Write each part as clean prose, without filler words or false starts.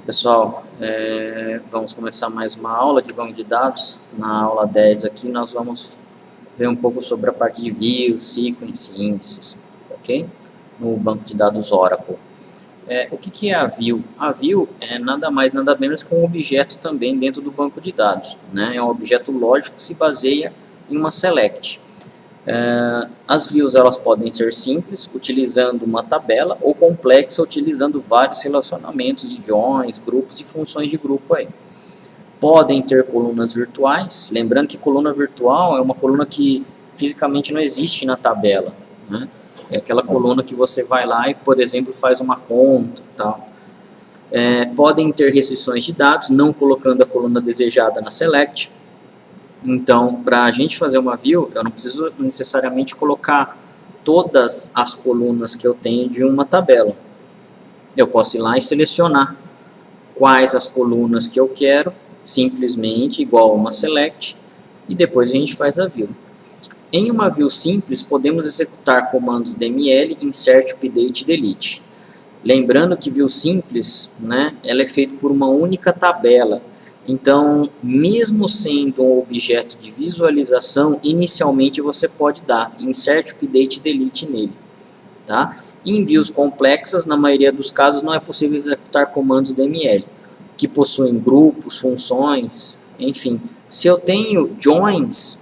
Pessoal, vamos começar mais uma aula de banco de dados. Na aula 10 aqui nós vamos ver um pouco sobre a parte de views, sequence e índices, ok? No banco de dados Oracle. O que é a view? A view é nada mais nada menos que um objeto também dentro do banco de dados, né? É um objeto lógico que se baseia em uma select. As views elas podem ser simples, utilizando uma tabela, ou complexa, utilizando vários relacionamentos de joins, grupos e funções de grupo aí. Podem ter colunas virtuais, lembrando que coluna virtual é uma coluna que fisicamente não existe na tabela, né? É aquela coluna que você vai lá e, por exemplo, faz uma conta e tal. Podem ter restrições de dados, não colocando a coluna desejada na select. Então, para a gente fazer uma view, eu não preciso necessariamente colocar todas as colunas que eu tenho de uma tabela. Eu posso ir lá e selecionar quais as colunas que eu quero, simplesmente igual a uma select, e depois a gente faz a view. Em uma view simples, podemos executar comandos dml, insert, update e delete. Lembrando que view simples, né, ela é feita por uma única tabela. Então, mesmo sendo um objeto de visualização, inicialmente você pode dar insert, update e delete nele. Tá? Em views complexas, na maioria dos casos, não é possível executar comandos DML, que possuem grupos, funções, enfim. Se eu tenho joins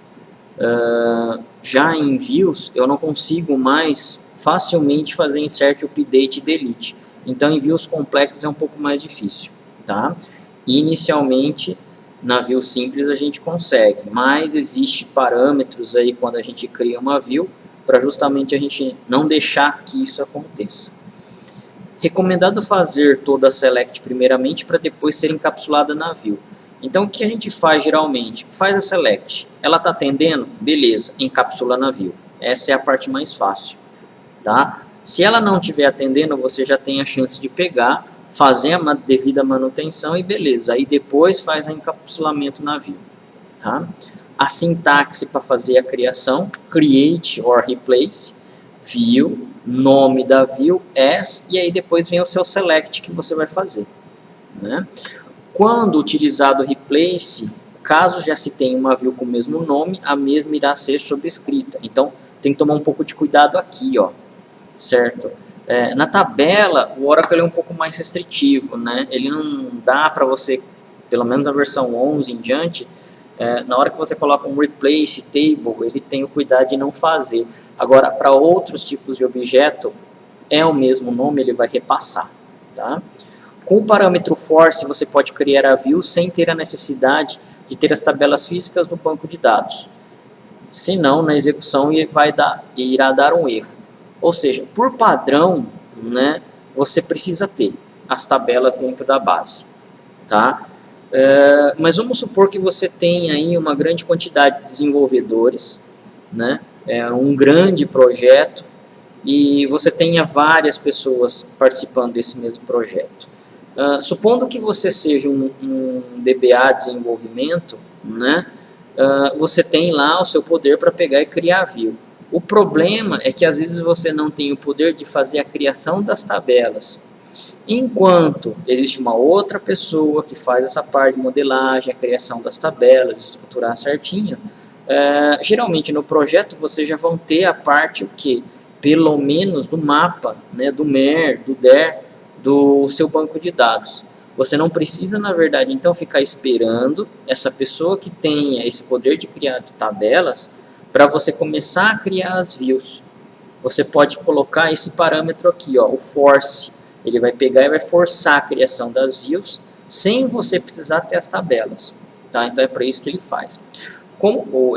já em views, eu não consigo mais facilmente fazer insert, update e delete. Então, em views complexas é um pouco mais difícil. Tá? Inicialmente, na view simples a gente consegue, mas existe parâmetros aí quando a gente cria uma view para justamente a gente não deixar que isso aconteça. Recomendado fazer toda a select primeiramente para depois ser encapsulada na view. Então o que a gente faz geralmente? Faz a select, ela está atendendo? Beleza, encapsula na view. Essa é a parte mais fácil. Tá? Se ela não estiver atendendo, você já tem a chance de pegar, fazer a devida manutenção e beleza. Aí depois faz o encapsulamento na view. Tá? A sintaxe para fazer a criação, create or replace, view, nome da view, as, e aí depois vem o seu select que você vai fazer. Né? Quando utilizado replace, caso já se tenha uma view com o mesmo nome, a mesma irá ser sobrescrita. Então tem que tomar um pouco de cuidado aqui, ó, certo? Na tabela, o Oracle é um pouco mais restritivo, né? Ele não dá para você, pelo menos na versão 11 em diante, na hora que você coloca um replace table, ele tem o cuidado de não fazer. Agora, para outros tipos de objeto, é o mesmo nome, ele vai repassar. Tá? Com o parâmetro force, você pode criar a view sem ter a necessidade de ter as tabelas físicas do banco de dados. Senão, na execução, irá dar um erro. Ou seja, por padrão, né, você precisa ter as tabelas dentro da base. Tá? Mas vamos supor que você tenha aí uma grande quantidade de desenvolvedores, né, um grande projeto, e você tenha várias pessoas participando desse mesmo projeto. Supondo que você seja um DBA desenvolvimento, né, você tem lá o seu poder para pegar e criar a view. O problema é que às vezes você não tem o poder de fazer a criação das tabelas. Enquanto existe uma outra pessoa que faz essa parte de modelagem, a criação das tabelas, estruturar certinho, geralmente no projeto vocês já vão ter a parte o quê? Pelo menos do mapa, né, do MER, do DER, do seu banco de dados. Você não precisa, na verdade, então ficar esperando essa pessoa que tenha esse poder de criar tabelas para você começar a criar as views. Você pode colocar esse parâmetro aqui, ó, o force. Ele vai pegar e vai forçar a criação das views sem você precisar ter as tabelas. Tá? Então é para isso que ele faz.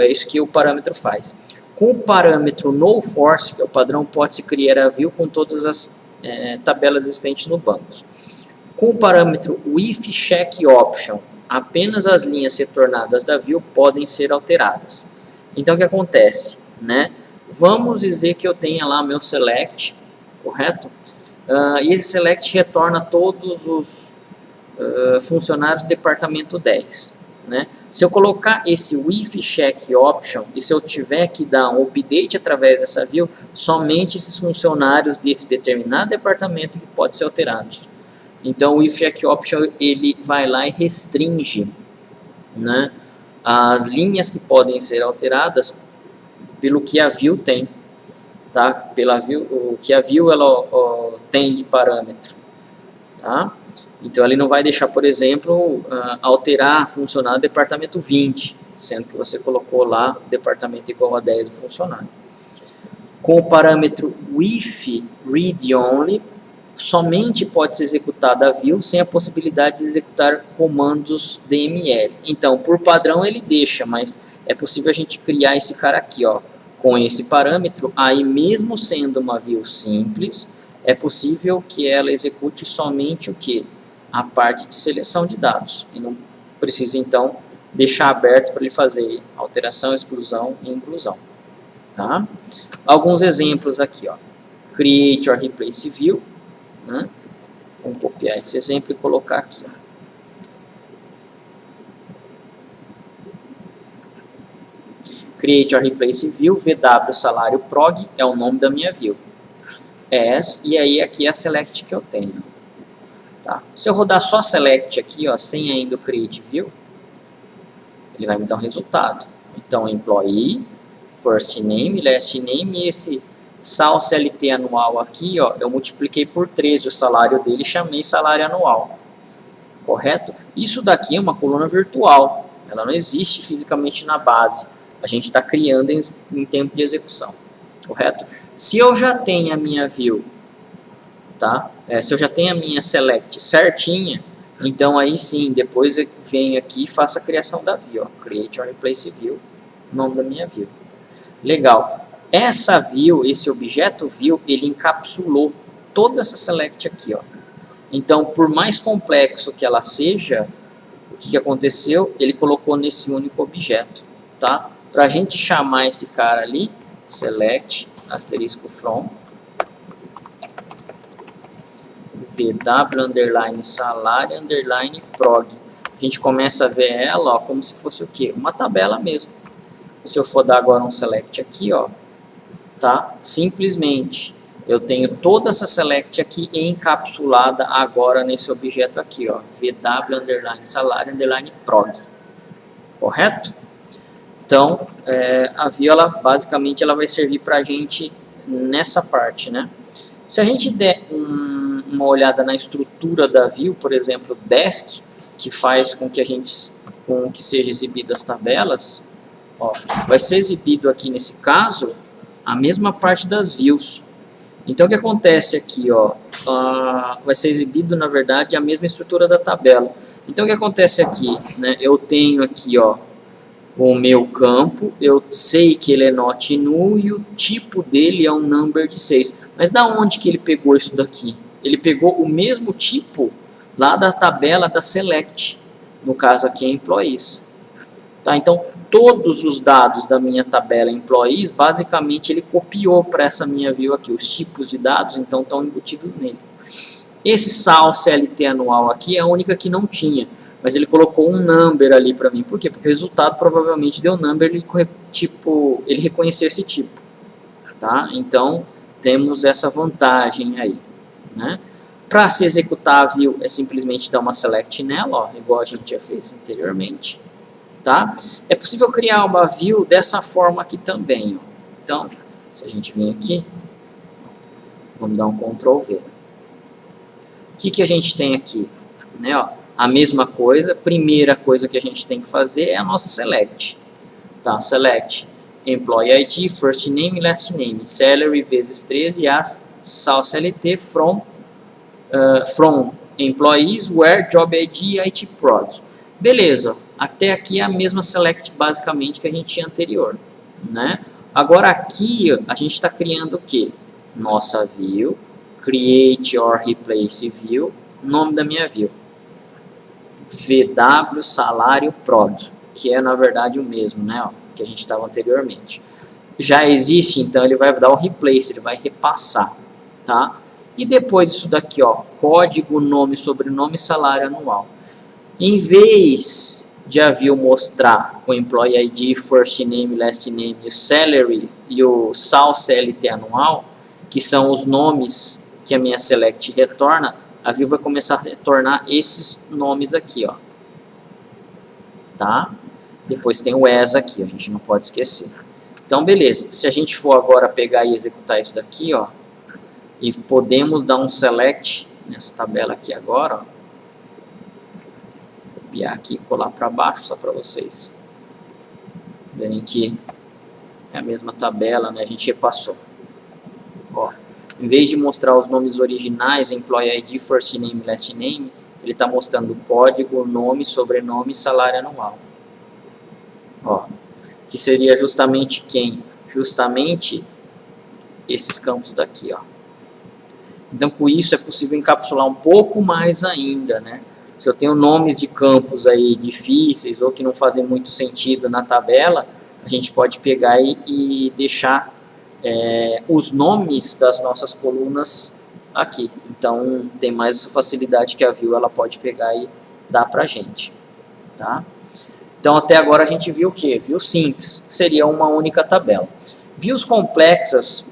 É isso que o parâmetro faz. Com o parâmetro noForce, que é o padrão, pode-se criar a view com todas as tabelas existentes no banco. Com o parâmetro withCheckOption, apenas as linhas retornadas da view podem ser alteradas. Então o que acontece? Né? Vamos dizer que eu tenha lá meu select, correto? E esse select retorna todos os funcionários do departamento 10. Né? Se eu colocar esse withCheckOption e se eu tiver que dar um update através dessa view, somente esses funcionários desse determinado departamento que podem ser alterados. Então o ifRecOption ele vai lá e restringe, né, as linhas que podem ser alteradas pelo que a view tem, tá? Pela view, o que a view ela tem de parâmetro, tá? Então ele não vai deixar, por exemplo, alterar, funcionar o departamento 20, sendo que você colocou lá departamento igual a 10 do funcionário. Com o parâmetro if read only, somente pode ser executada a view sem a possibilidade de executar comandos DML. Então, por padrão ele deixa, mas é possível a gente criar esse cara aqui, ó, com esse parâmetro. Aí, mesmo sendo uma view simples, é possível que ela execute somente o que? A parte de seleção de dados. E não precisa, então, deixar aberto para ele fazer alteração, exclusão e inclusão. Tá? Alguns exemplos aqui, ó. Create or replace view. Né? Vamos copiar esse exemplo e colocar aqui. Ó. Create or replace view, VW salário prog é o nome da minha view. As, e aí aqui é a select que eu tenho. Tá? Se eu rodar só select aqui, ó, sem ainda o create view, ele vai me dar um resultado. Então, employee, first name, last name, e esse sal CLT anual aqui, ó, eu multipliquei por 13 o salário dele e chamei salário anual. Correto? Isso daqui é uma coluna virtual. Ela não existe fisicamente na base. A gente está criando em tempo de execução. Correto? Se eu já tenho a minha view, tá? Se eu já tenho a minha select certinha, então aí sim, depois eu venho aqui e faço a criação da view. Ó, create or replace view, nome da minha view. Legal. Essa view, esse objeto view, ele encapsulou toda essa select aqui, ó. Então, por mais complexo que ela seja, o que aconteceu? Ele colocou nesse único objeto, tá? Para a gente chamar esse cara ali, select, asterisco from, VW, underline, salário, underline, prog. A gente começa a ver ela, ó, como se fosse o quê? Uma tabela mesmo. Se eu for dar agora um select aqui, ó, tá? Simplesmente eu tenho toda essa select aqui encapsulada agora nesse objeto aqui, ó, VW, underline, salário, underline, prog. Correto? Então, a view, ela, basicamente, ela vai servir para a gente nessa parte, né? Se a gente der uma olhada na estrutura da view, por exemplo, desk, que faz com que seja exibido as tabelas, ó, vai ser exibido aqui nesse caso a mesma parte das views. Então o que acontece aqui, ó, vai ser exibido na verdade a mesma estrutura da tabela. Então o que acontece aqui, né? Eu tenho aqui, ó, o meu campo, eu sei que ele é not null e o tipo dele é um number de 6. Mas da onde que ele pegou isso daqui? Ele pegou o mesmo tipo lá da tabela da select, no caso aqui é employees. Tá? Então, todos os dados da minha tabela employees, basicamente ele copiou para essa minha view aqui. Os tipos de dados, então, estão embutidos neles. Esse sal CLT anual aqui é a única que não tinha. Mas ele colocou um number ali para mim. Por quê? Porque o resultado provavelmente deu number, ele reconheceu esse tipo. Tá? Então, temos essa vantagem aí. Né? Para se executar a view, é simplesmente dar uma select nela, ó, igual a gente já fez anteriormente. Tá? É possível criar uma view dessa forma aqui também. Ó. Então, se a gente vir aqui, vamos dar um Ctrl V. O que a gente tem aqui? Né, ó, a mesma coisa, primeira coisa que a gente tem que fazer é a nossa select. Tá? Select employee ID, first name, last name, salary vezes 13, as sal CLT from employees, where job ID, IT prog. Beleza, até aqui é a mesma select basicamente que a gente tinha anterior. Né? Agora aqui a gente está criando o que? Nossa view, create or replace view, nome da minha view. VW salário prog, que é na verdade o mesmo, né, ó, que a gente estava anteriormente. Já existe, então ele vai dar o replace, ele vai repassar, tá? E depois isso daqui, ó, código, nome, sobrenome, salário anual. Em vez de a view mostrar o employee ID, first name, last name, o salary e o sal CLT anual, que são os nomes que a minha select retorna, a view vai começar a retornar esses nomes aqui, ó. Tá? Depois tem o as aqui, a gente não pode esquecer. Então, beleza. Se a gente for agora pegar e executar isso daqui, ó, e podemos dar um select nessa tabela aqui agora, ó. Copiar aqui e colar para baixo, só para vocês verem que é a mesma tabela, né? A gente repassou. Ó, em vez de mostrar os nomes originais, Employee ID, First Name, Last Name, ele está mostrando o código, nome, sobrenome e salário anual. Ó, que seria justamente quem? Justamente esses campos daqui, ó. Então, com isso é possível encapsular um pouco mais ainda, né? Se eu tenho nomes de campos aí difíceis ou que não fazem muito sentido na tabela, a gente pode pegar e deixar os nomes das nossas colunas aqui. Então, tem mais essa facilidade que a View ela pode pegar e dar para a gente. Tá? Então, até agora a gente viu o que? View simples, que seria uma única tabela. Views complexas,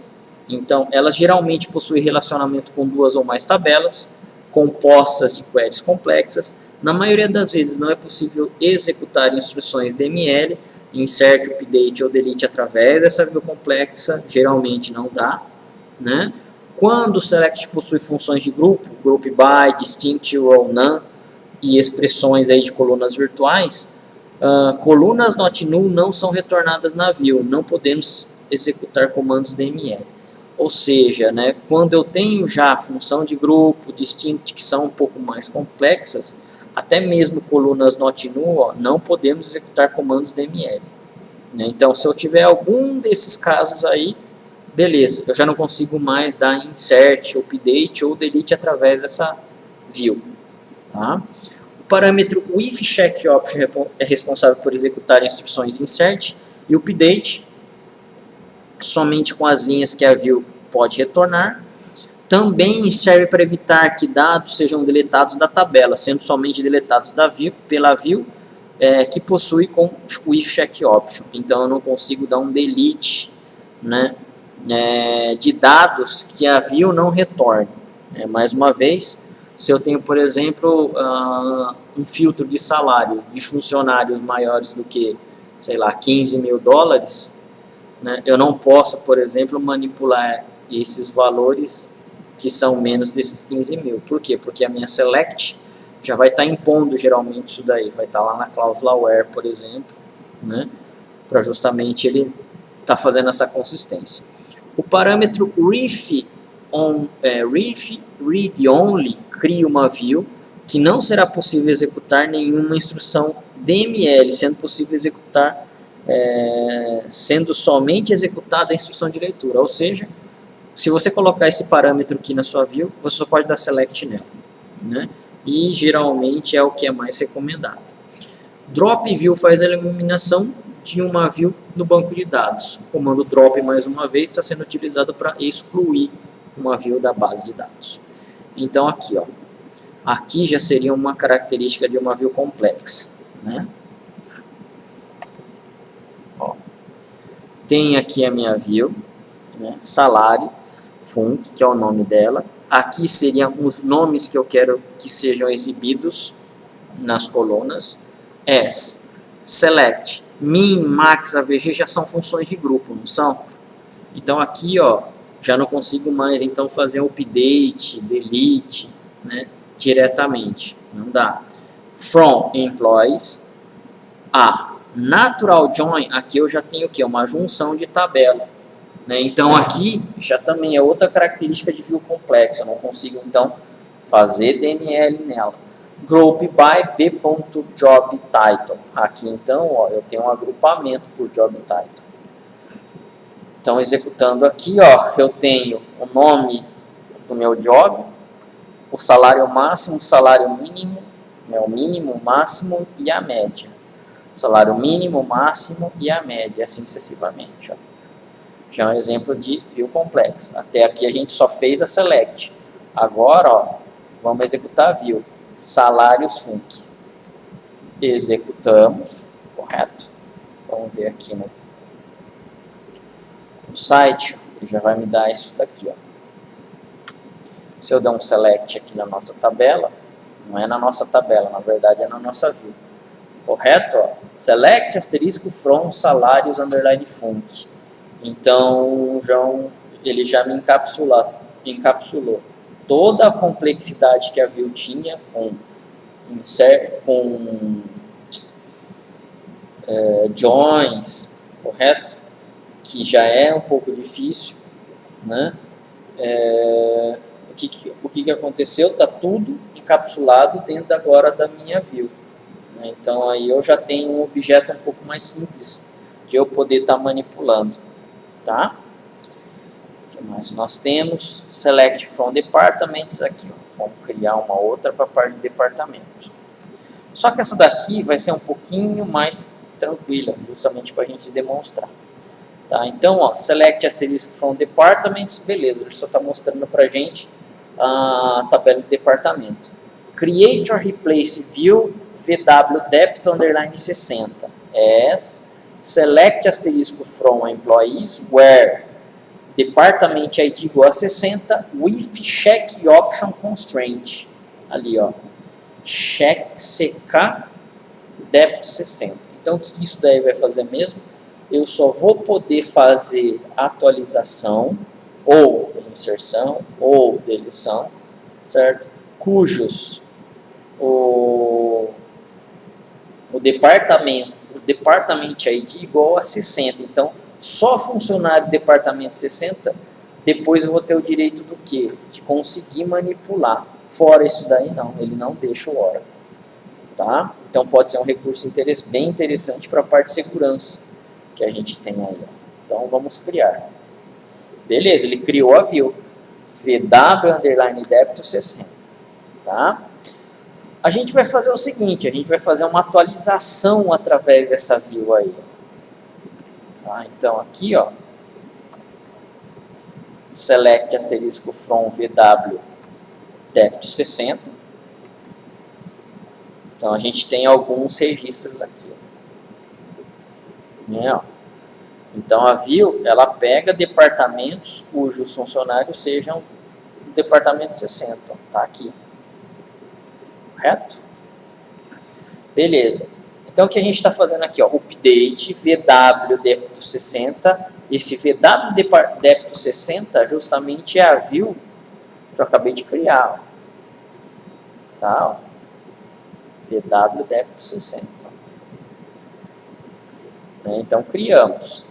então, elas geralmente possuem relacionamento com duas ou mais tabelas, compostas de queries complexas. Na maioria das vezes não é possível executar instruções DML, insert, update ou delete através dessa view complexa, geralmente não dá, né? Quando o select possui funções de grupo, group by, distinct ou none, e expressões aí de colunas virtuais, colunas not null não são retornadas na view, não podemos executar comandos DML. Ou seja, né, quando eu tenho já a função de grupo, distinct, que são um pouco mais complexas, até mesmo colunas not null, ó, não podemos executar comandos DML. Né? Então, se eu tiver algum desses casos aí, beleza, eu já não consigo mais dar insert, update ou delete através dessa view. Tá? O parâmetro withCheckOption é responsável por executar instruções insert e update, somente com as linhas que a view pode retornar. Também serve para evitar que dados sejam deletados da tabela, sendo somente deletados pela view que possui com o withCheckOption. Então eu não consigo dar um delete, né, de dados que a view não retorne. Mais uma vez, se eu tenho, por exemplo, um filtro de salário de funcionários maiores do que, sei lá, 15 mil dólares, né, eu não posso, por exemplo, manipular esses valores que são menos desses 15 mil. Por quê? Porque a minha select já vai estar impondo geralmente isso daí, vai estar lá na cláusula where, por exemplo, né, para justamente ele estar fazendo essa consistência. O parâmetro read only cria uma view que não será possível executar nenhuma instrução DML, sendo possível executar sendo somente executada a instrução de leitura. Ou seja, se você colocar esse parâmetro aqui na sua view, você só pode dar select nela, né? E geralmente é o que é mais recomendado. Drop view faz a eliminação de uma view no banco de dados. O comando drop, mais uma vez, está sendo utilizado para excluir uma view da base de dados. Então aqui, ó, aqui já seria uma característica de uma view complexa, né? Ó, tem aqui a minha view, né, salário, func, que é o nome dela. Aqui seriam os nomes que eu quero que sejam exibidos nas colunas. As, select, min, max, avg já são funções de grupo, não são? Então aqui, ó, já não consigo mais então fazer um update, delete, né, diretamente, não dá. From employees, natural join, aqui eu já tenho o que? Uma junção de tabela. Né? Então aqui já também é outra característica de view complexa, eu não consigo então fazer DML nela. Group by b.jobTitle, aqui então ó, eu tenho um agrupamento por job title. Então executando aqui, ó, eu tenho o nome do meu job, o salário máximo, o salário mínimo, né, o mínimo, o máximo e a média. Salário mínimo, máximo e a média, assim sucessivamente. Ó. Já é um exemplo de view complexa. Até aqui a gente só fez a select. Agora, ó, vamos executar a view. Salários func. Executamos, correto? Vamos ver aqui no site, ele já vai me dar isso daqui, ó. Se eu der um select aqui na nossa tabela, não é na nossa tabela, na verdade é na nossa view. Correto? Ó. Select asterisco from salários underline func. Então, ele já me encapsulou toda a complexidade que a view tinha com joins, correto? Que já é um pouco difícil, né? O que aconteceu? Está tudo encapsulado dentro agora da minha view. Né? Então aí eu já tenho um objeto um pouco mais simples de eu poder estar manipulando. Tá? O que mais nós temos? Select from departments aqui. Ó. Vamos criar uma outra para a parte de departamento. Só que essa daqui vai ser um pouquinho mais tranquila, justamente para a gente demonstrar. Tá? Então, ó, select asterisco from departments, beleza, ele só está mostrando para a gente a tabela de departamento. Create or replace view VW debit underline 60 as select asterisco from employees where department ID igual a 60 with check option constraint. Ali, ó, check CK débito 60. Então, o que isso daí vai fazer mesmo? Eu só vou poder fazer atualização, ou inserção, ou deleção, certo? Cujos o departamento ID igual a 60. Então, só funcionário departamento 60, depois eu vou ter o direito do quê? De conseguir manipular. Fora isso daí, não. Ele não deixa o Oracle. Tá? Então, pode ser um recurso bem interessante para a parte de segurança que a gente tem aí. Ó. Então, vamos criar. Beleza, ele criou a view. VW underline débito 60. Tá? A gente vai fazer o seguinte, a gente vai fazer uma atualização através dessa view aí. Tá? Então, aqui, ó, select asterisco from VW débito 60. Então, a gente tem alguns registros aqui. Ó. Então, a view, ela pega departamentos cujos funcionários sejam do departamento 60. Tá aqui. Correto? Beleza. Então, o que a gente está fazendo aqui? Ó, update VW débito 60. Esse VW débito 60 justamente é a view que eu acabei de criar. Ó. Tá? Ó. VW débito 60. Então, criamos.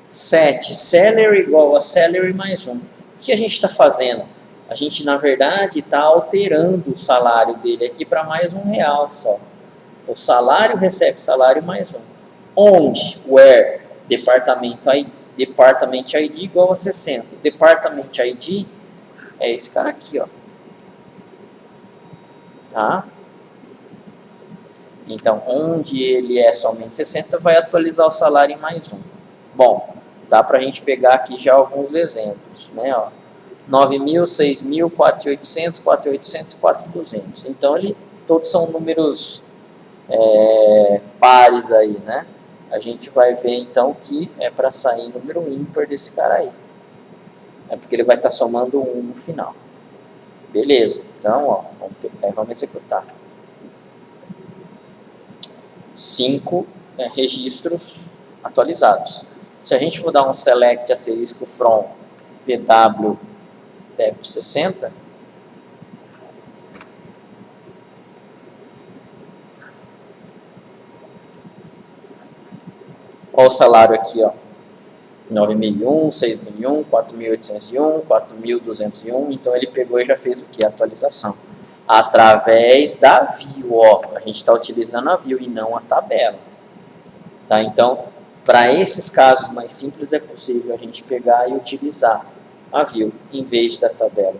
Set salary igual a salary mais 1. O que a gente está fazendo? A gente, na verdade, está alterando o salário dele aqui para mais R$1 só. O salário recebe salário mais 1. Onde? Where? Department ID igual a 60. Department ID é esse cara aqui, ó. Tá? Então, onde ele é somente 60, vai atualizar o salário em mais 1. Bom, dá para a gente pegar aqui já alguns exemplos, né? Ó, 9.000, 6.000, 4.800, 4.800 e 4.200. Então, todos são números pares aí, né? A gente vai ver, então, que é para sair número ímpar desse cara aí. É porque ele vai estar somando 1 no final. Beleza. Então, ó, vamos executar. 5 registros atualizados. Se a gente for dar um select asterisco from VW débito 60, olha o salário aqui, ó, 9.001, 6.001, 4.801, 4.201, então ele pegou e já fez o que? Atualização. Através da view, ó, a gente está utilizando a view e não a tabela. Tá? Então, para esses casos mais simples é possível a gente pegar e utilizar a view em vez da tabela.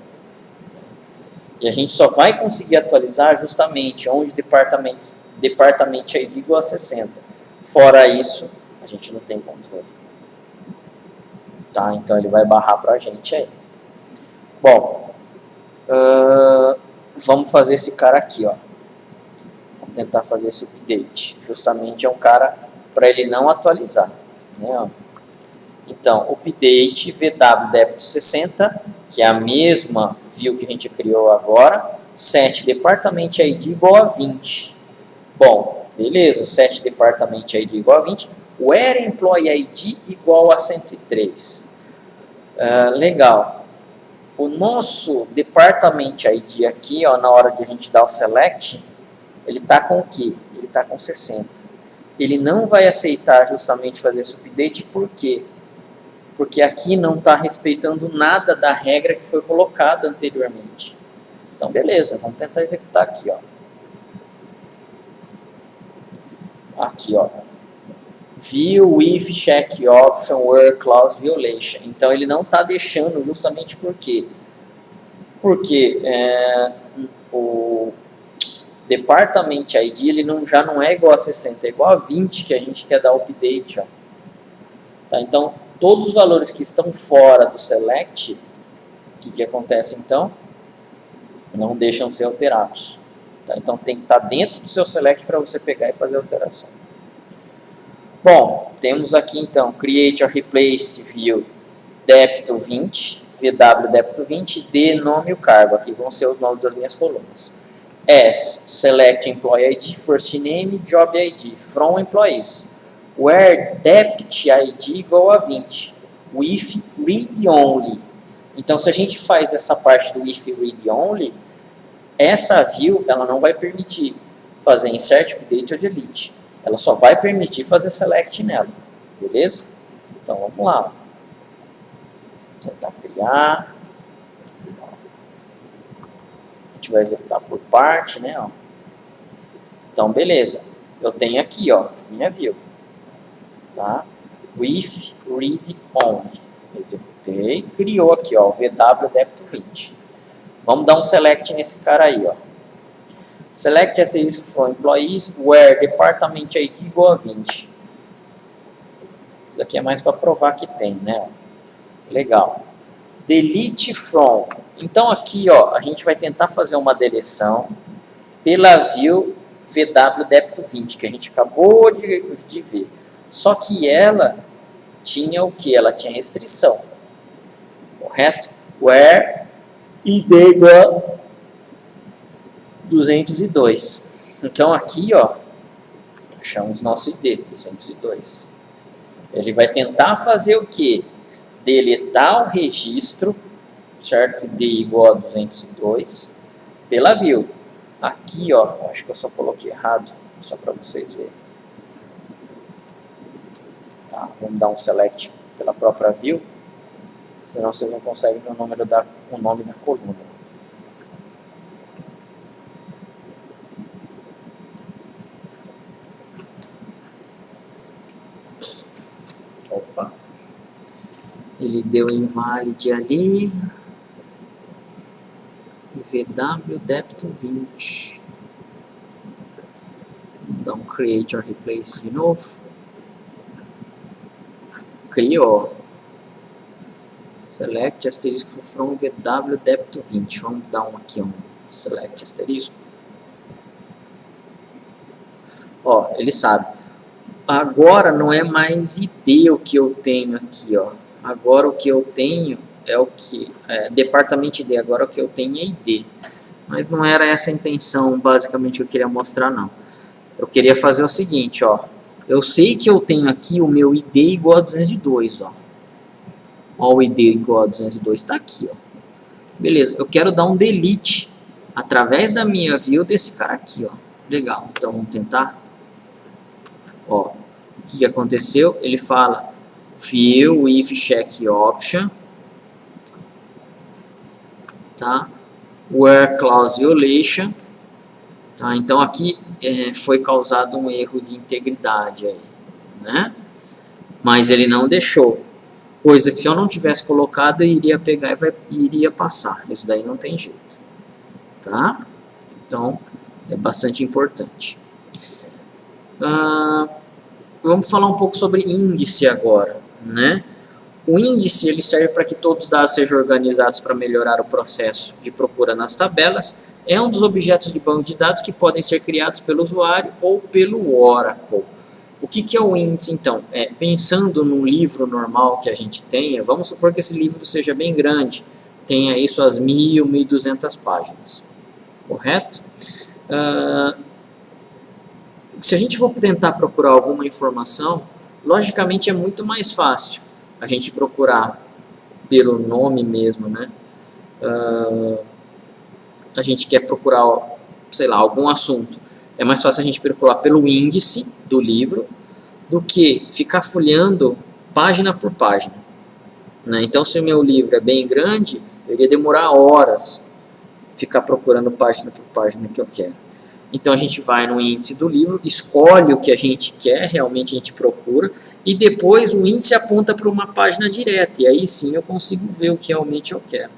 E a gente só vai conseguir atualizar justamente onde departamento ID igual a 60. Fora isso, a gente não tem controle. Tá? Então ele vai barrar para a gente aí. Bom, vamos fazer esse cara aqui, ó. Vamos tentar fazer esse update. Justamente é um cara para ele não atualizar, né? Então, update VW débito 60, que é a mesma view que a gente criou agora, set department ID igual a 20. Bom, beleza, set department ID igual a 20, where employee ID igual a 103. Legal. O nosso department ID aqui, ó, na hora de a gente dar o select, ele está com o quê? Ele está com 60. Ele não vai aceitar justamente fazer esse update, por quê? Porque aqui não está respeitando nada da regra que foi colocada anteriormente. Então, beleza, vamos tentar executar aqui, ó. Aqui, ó. View if check option where clause violation. Então, ele não está deixando justamente por quê? Porque o department ID ele já não é igual a 60, é igual a 20 que a gente quer dar update, ó. Tá? Então, todos os valores que estão fora do select, o que acontece então? Não deixam ser alterados. Tá? Então tem que estar dentro do seu select para você pegar e fazer a alteração. Bom, temos aqui então create or replace view débito 20, VW débito 20, D, nome e o cargo. Aqui vão ser os nomes das minhas colunas. As, select employee ID, first name, job ID, from employees. Where debt ID igual a 20, with read only. Então, se a gente faz essa parte do with read only, essa view ela não vai permitir fazer insert, update ou delete. Ela só vai permitir fazer select nela, beleza? Então, vamos lá. Vou tentar criar. A gente vai executar por parte, né? Ó. Então, beleza. Eu tenho aqui, ó, minha view. Tá? With read only. Executei, criou aqui, ó, o VW débito 20. Vamos dar um select nesse cara aí, ó. Select as service from employees where department ID igual a 20. Isso daqui é mais para provar que tem, né? Legal. Delete from. Então aqui, ó, a gente vai tentar fazer uma deleção pela view VW débito 20 que a gente acabou de ver. Só que ela tinha o que? Ela tinha restrição. Correto? Where ID igual 202. Então aqui, ó, achamos nosso ID, 202. Ele vai tentar fazer o que? Deletar o registro, certo? ID igual a 202, pela view. Aqui, ó, acho que eu só coloquei errado, só para vocês verem. Tá, vamos dar um select pela própria view, senão vocês não conseguem ver o nome da coluna. Opa, ele deu invalid ali, VW débito 20. Vamos dar um create or replace de novo. Criou. Select asterisco from VW débito 20. Vamos dar aqui um select asterisco. Ó, ele sabe. Agora não é mais ID o que eu tenho aqui, ó. Agora o que eu tenho é o que? Departamento ID. Agora o que eu tenho é ID. Mas não era essa a intenção, basicamente, que eu queria mostrar, não. Eu queria fazer o seguinte, ó. Eu sei que eu tenho aqui o meu ID igual a 202, ó. Ó, o ID igual a 202 está aqui, ó. Beleza, eu quero dar um delete através da minha view desse cara aqui, ó. Legal, então vamos tentar. Ó, o que aconteceu? Ele fala view if check option, tá? Where clause violation, tá? Então aqui foi causado um erro de integridade aí, né? Mas ele não deixou, coisa que se eu não tivesse colocado eu iria pegar e iria passar. Isso daí não tem jeito, tá? Então é bastante importante. Vamos falar um pouco sobre índice agora, né? O índice ele serve para que todos os dados sejam organizados para melhorar o processo de procura nas tabelas. É um dos objetos de banco de dados que podem ser criados pelo usuário ou pelo Oracle. O que é o índice, então? Pensando num livro normal que a gente tenha, vamos supor que esse livro seja bem grande, tem aí suas 1.000, 1.200 páginas, correto? Se a gente for tentar procurar alguma informação, logicamente é muito mais fácil a gente procurar pelo nome mesmo, né? A gente quer procurar, sei lá, algum assunto. É mais fácil a gente procurar pelo índice do livro do que ficar folheando página por página, né? Então, se o meu livro é bem grande, eu iria demorar horas ficar procurando página por página que eu quero. Então, a gente vai no índice do livro, escolhe o que a gente quer, realmente a gente procura, e depois o índice aponta para uma página direta, e aí sim eu consigo ver o que realmente eu quero.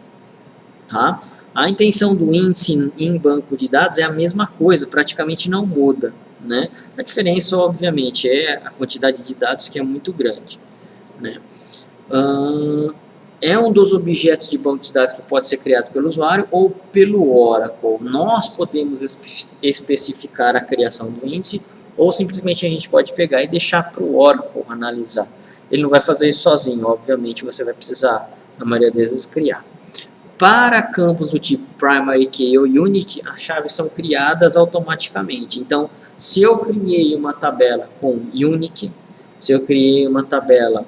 Tá? A intenção do índice em banco de dados é a mesma coisa, praticamente não muda, né? A diferença, obviamente, é a quantidade de dados que é muito grande, né? É um dos objetos de banco de dados que pode ser criado pelo usuário ou pelo Oracle. Nós podemos especificar a criação do índice ou simplesmente a gente pode pegar e deixar para o Oracle analisar. Ele não vai fazer isso sozinho, obviamente você vai precisar, na maioria das vezes, criar. Para campos do tipo Primary Key ou Unique, as chaves são criadas automaticamente. Então, se eu criei uma tabela com Unique, se eu criei uma tabela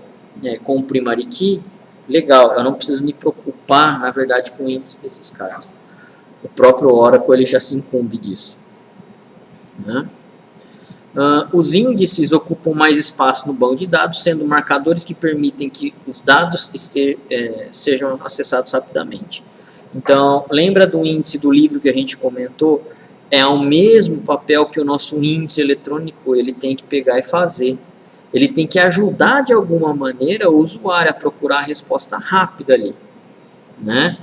com Primary Key, legal, eu não preciso me preocupar, na verdade, com o índice desses caras. O próprio Oracle ele já se incumbe disso, né? Os índices ocupam mais espaço no banco de dados, sendo marcadores que permitem que os dados sejam acessados rapidamente. Então, lembra do índice do livro que a gente comentou? É o mesmo papel que o nosso índice eletrônico ele tem que pegar e fazer. Ele tem que ajudar de alguma maneira o usuário a procurar a resposta rápida ali, né?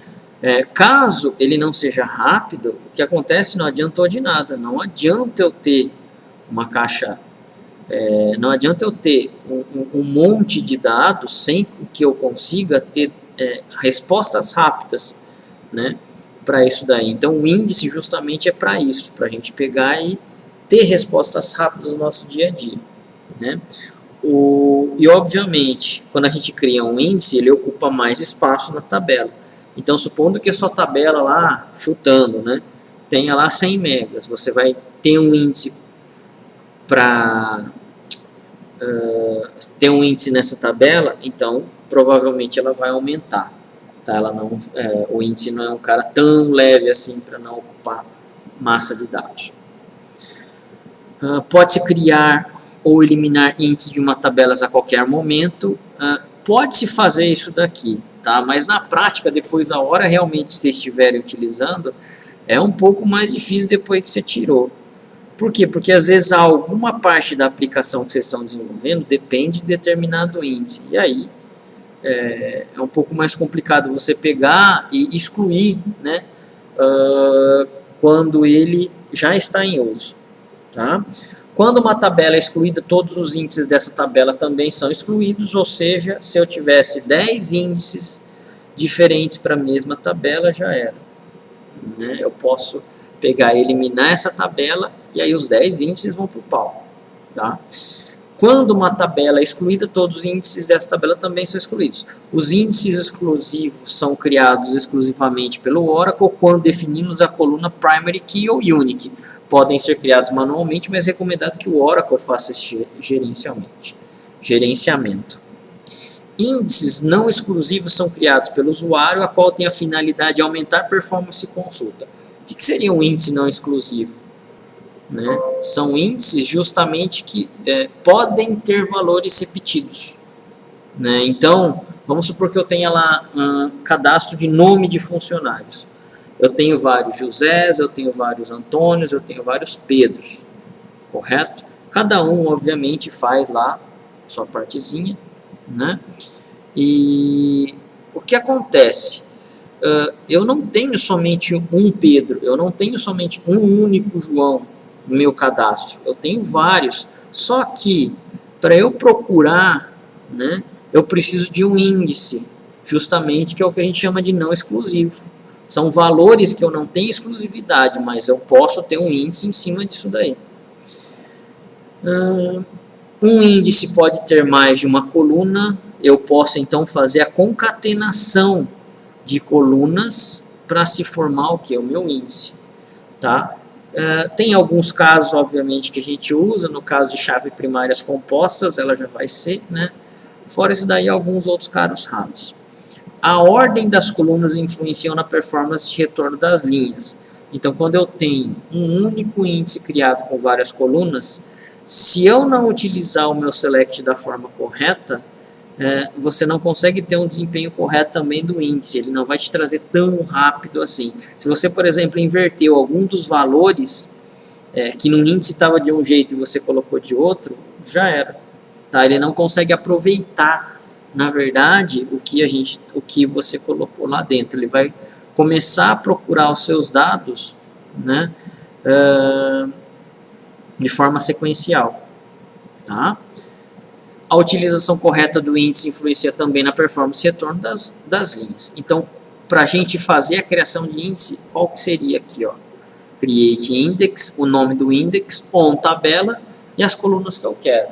Caso ele não seja rápido, o que acontece não adiantou de nada. Não adianta eu ter uma caixa, não adianta eu ter um monte de dados sem que eu consiga ter respostas rápidas, né, para isso daí. Então o índice justamente é para isso, para a gente pegar e ter respostas rápidas no nosso dia a dia, né? E obviamente, quando a gente cria um índice, ele ocupa mais espaço na tabela. Então, supondo que a sua tabela lá, chutando, né, tenha lá 100 megas, você vai ter um índice para ter um índice nessa tabela, então provavelmente ela vai aumentar, tá? O índice não é um cara tão leve assim para não ocupar massa de dados. Pode-se criar ou eliminar índices de uma tabela a qualquer momento. Pode-se fazer isso daqui, tá? Mas na prática, depois a hora realmente que vocês estiverem utilizando, é um pouco mais difícil depois que você tirou. Por quê? Porque às vezes alguma parte da aplicação que vocês estão desenvolvendo depende de determinado índice. E aí é um pouco mais complicado você pegar e excluir, né, quando ele já está em uso. Tá? Quando uma tabela é excluída, todos os índices dessa tabela também são excluídos, ou seja, se eu tivesse 10 índices diferentes para a mesma tabela, já era, né? Eu posso pegar e eliminar essa tabela e aí os 10 índices vão para o pau, tá? Quando uma tabela é excluída, todos os índices dessa tabela também são excluídos. Os índices exclusivos são criados exclusivamente pelo Oracle quando definimos a coluna Primary Key ou Unique. Podem ser criados manualmente, mas é recomendado que o Oracle faça esse gerenciamento. Índices não exclusivos são criados pelo usuário, a qual tem a finalidade de aumentar a performance e consulta. O que seria um índice não exclusivo? Né? São índices justamente que podem ter valores repetidos, né? Então, vamos supor que eu tenha lá um cadastro de nome de funcionários. Eu tenho vários Josés, eu tenho vários Antônios, eu tenho vários Pedros, correto? Cada um, obviamente, faz lá sua partezinha, né? E o que acontece? Eu não tenho somente um Pedro, eu não tenho somente um único João no meu cadastro, eu tenho vários, só que para eu procurar, né, eu preciso de um índice, justamente, que é o que a gente chama de não exclusivo. São valores que eu não tenho exclusividade, mas eu posso ter um índice em cima disso daí. Um índice pode ter mais de uma coluna, eu posso então fazer a concatenação de colunas para se formar o que? O meu índice, tá? Tem alguns casos, obviamente, que a gente usa, no caso de chave primárias compostas, ela já vai ser, né? Fora isso daí, alguns outros casos raros. A ordem das colunas influencia na performance de retorno das linhas. Então, quando eu tenho um único índice criado com várias colunas, se eu não utilizar o meu select da forma correta, você não consegue ter um desempenho correto também do índice, ele não vai te trazer tão rápido assim. Se você, por exemplo, inverteu algum dos valores, que no índice estava de um jeito e você colocou de outro, já era. Tá? Ele não consegue aproveitar, na verdade, o que você colocou lá dentro. Ele vai começar a procurar os seus dados, né, de forma sequencial. Tá? A utilização correta do índice influencia também na performance e retorno das linhas. Então, para a gente fazer a criação de índice, qual que seria aqui? Ó? Create index, o nome do index, on tabela e as colunas que eu quero.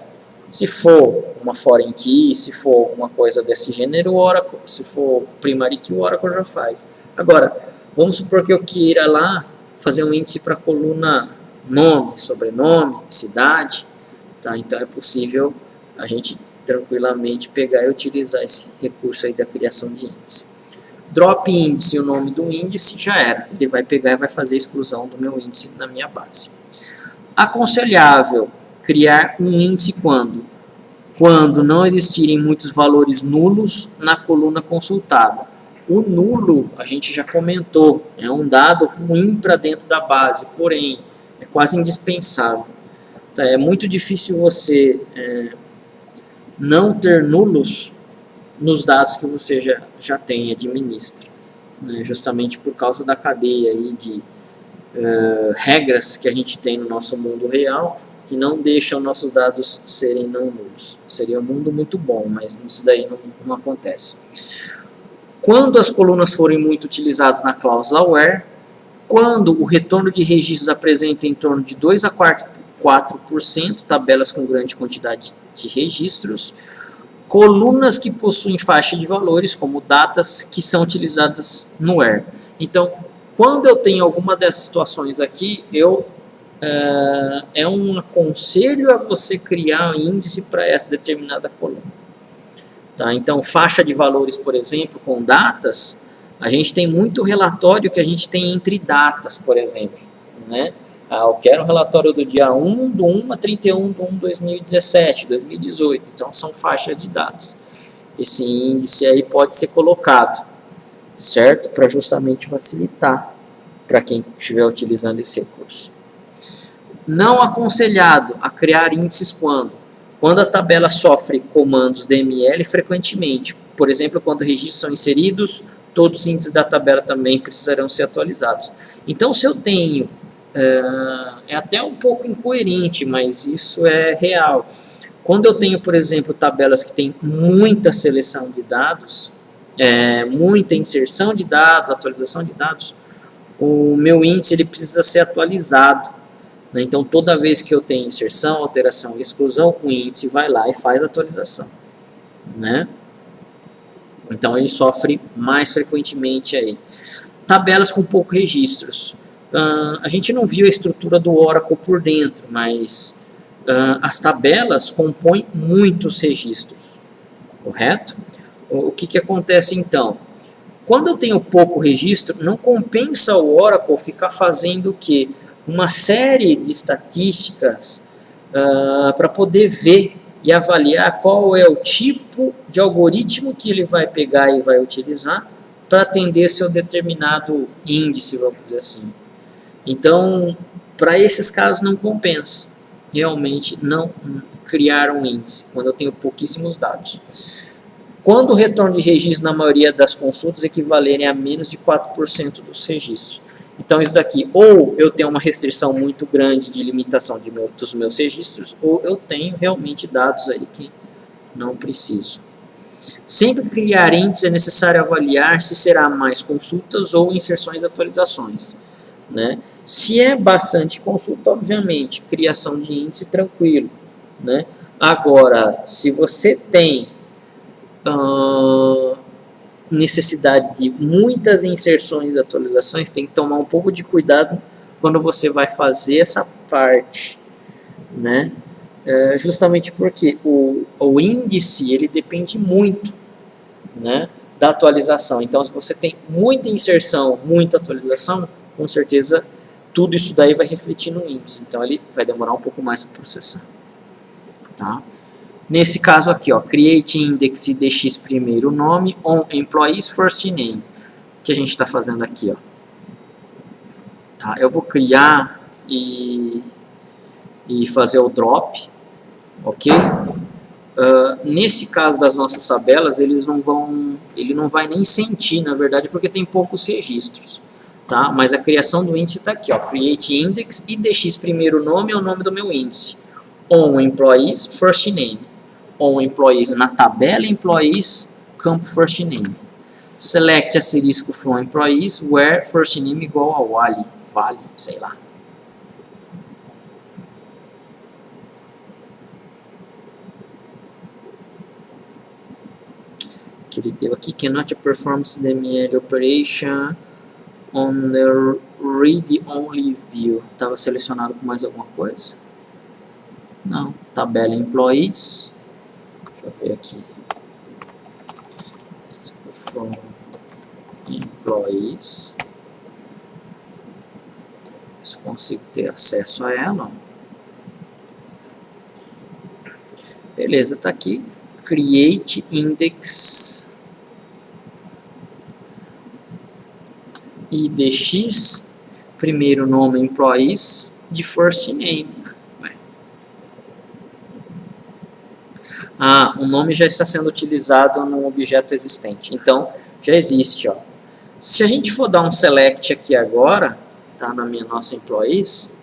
Se for uma foreign key, se for uma coisa desse gênero, Oracle, se for primary key, o Oracle já faz. Agora, vamos supor que eu queira lá fazer um índice para a coluna nome, sobrenome, cidade. Tá? Então, é possível a gente tranquilamente pegar e utilizar esse recurso aí da criação de índice. Drop índice, o nome do índice, já era. Ele vai pegar e vai fazer a exclusão do meu índice na minha base. Aconselhável criar um índice quando? Quando não existirem muitos valores nulos na coluna consultada. O nulo, a gente já comentou, é um dado ruim para dentro da base, porém, é quase indispensável. Tá? É muito difícil você não ter nulos nos dados que você já tem, administra, né? Justamente por causa da cadeia aí de regras que a gente tem no nosso mundo real, que não deixam nossos dados serem não nulos. Seria um mundo muito bom, mas isso daí não acontece. Quando as colunas forem muito utilizadas na cláusula where, quando o retorno de registros apresenta em torno de 2 a 4%, tabelas com grande quantidade de registros, colunas que possuem faixa de valores, como datas, que são utilizadas no where. Então, quando eu tenho alguma dessas situações aqui, é um aconselho a você criar um índice para essa determinada coluna. Tá? Então, faixa de valores, por exemplo, com datas, a gente tem muito relatório que a gente tem entre datas, por exemplo, né? Eu quero um relatório do dia 1 do 1 a 31 do 1 de 2017, 2018. Então, são faixas de dados. Esse índice aí pode ser colocado, certo? Para justamente facilitar para quem estiver utilizando esse recurso. Não aconselhado a criar índices quando? Quando a tabela sofre comandos DML frequentemente. Por exemplo, quando registros são inseridos, todos os índices da tabela também precisarão ser atualizados. Então, se eu tenho... é até um pouco incoerente, mas isso é real. Quando eu tenho, por exemplo, tabelas que têm muita seleção de dados, muita inserção de dados, atualização de dados, o meu índice ele precisa ser atualizado, né? Então, toda vez que eu tenho inserção, alteração e exclusão, o índice vai lá e faz a atualização, né? Então, ele sofre mais frequentemente aí. Tabelas com poucos registros. A gente não viu a estrutura do Oracle por dentro, mas as tabelas compõem muitos registros, correto? O que acontece então? Quando eu tenho pouco registro, não compensa o Oracle ficar fazendo o quê? Uma série de estatísticas para poder ver e avaliar qual é o tipo de algoritmo que ele vai pegar e vai utilizar para atender seu determinado índice, vamos dizer assim. Então, para esses casos não compensa realmente não criar um índice, quando eu tenho pouquíssimos dados. Quando o retorno de registro na maioria das consultas equivalerem a menos de 4% dos registros. Então, isso daqui, ou eu tenho uma restrição muito grande de limitação dos meus registros, ou eu tenho realmente dados aí que não preciso. Sempre que criar índice é necessário avaliar se será mais consultas ou inserções e atualizações, né? Se é bastante consulta, obviamente, criação de índice tranquilo, né? Agora, se você tem necessidade de muitas inserções e atualizações, tem que tomar um pouco de cuidado quando você vai fazer essa parte, né? Justamente porque o índice ele depende muito, né, da atualização. Então, se você tem muita inserção, muita atualização, com certeza tudo isso daí vai refletir no índice. Então, ele vai demorar um pouco mais para processar. Tá? Nesse caso aqui, ó, create index idx primeiro nome on employees first name. O que a gente está fazendo aqui, ó? Tá? Eu vou criar e fazer o drop, ok? Nesse caso das nossas tabelas, ele não vai nem sentir, na verdade, porque tem poucos registros, tá? Mas a criação do índice está aqui, ó, create index idx primeiro nome é o nome do meu índice, on employees first name, on employees na tabela employees campo first name, select asterisco from employees where first name igual a vale, sei lá. Que ele deu aqui, cannot perform the manual operation on the read-only view. Estava selecionado com mais alguma coisa? Não. Tabela employees. Deixa eu ver aqui. From employees. Se eu consigo ter acesso a ela. Beleza, está aqui. Create index idx primeiro nome employees de first name. O nome já está sendo utilizado no objeto existente, então já existe, ó. Se a gente for dar um select aqui agora, tá, na nossa employees,